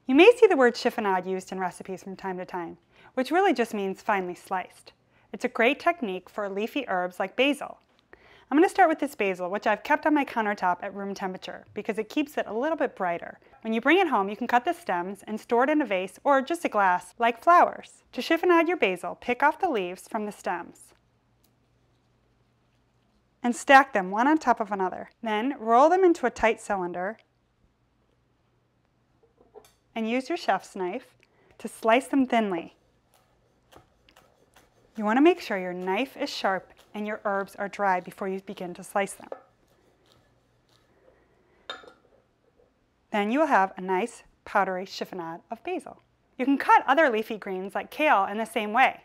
You may see the word chiffonade used in recipes from time to time, which really just means finely sliced. It's a great technique for leafy herbs like basil. I'm going to start with this basil, which I've kept on my countertop at room temperature because it keeps it a little bit brighter. When you bring it home, you can cut the stems and store it in a vase or just a glass, like flowers. To chiffonade your basil, pick off the leaves from the stems and stack them one on top of another. Then roll them into a tight cylinder and use your chef's knife to slice them thinly. You want to make sure your knife is sharp and your herbs are dry before you begin to slice them. Then you will have a nice powdery chiffonade of basil. You can cut other leafy greens like kale in the same way.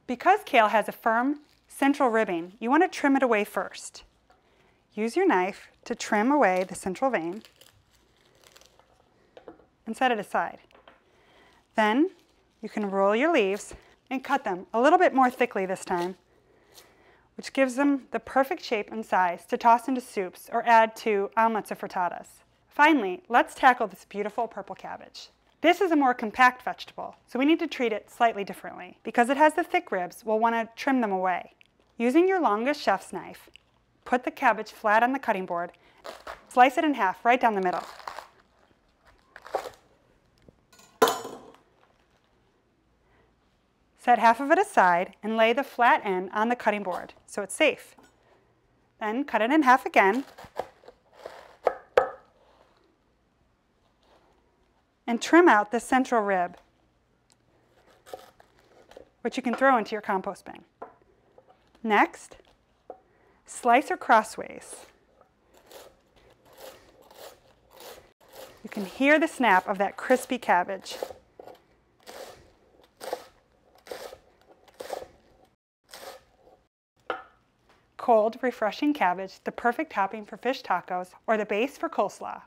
Because kale has a firm central ribbing, you want to trim it away first. Use your knife to trim away the central vein and set it aside. Then you can roll your leaves and cut them a little bit more thickly this time, which gives them the perfect shape and size to toss into soups or add to omelets or frittatas. Finally, let's tackle this beautiful purple cabbage. This is a more compact vegetable, so we need to treat it slightly differently. Because it has the thick ribs, we'll want to trim them away. Using your longest chef's knife, put the cabbage flat on the cutting board, slice it in half right down the middle. Set half of it aside and lay the flat end on the cutting board so it's safe. Then cut it in half again and trim out the central rib, which you can throw into your compost bin. Next, slice her crossways. You can hear the snap of that crispy cabbage. Cold, refreshing cabbage, the perfect topping for fish tacos or the base for coleslaw.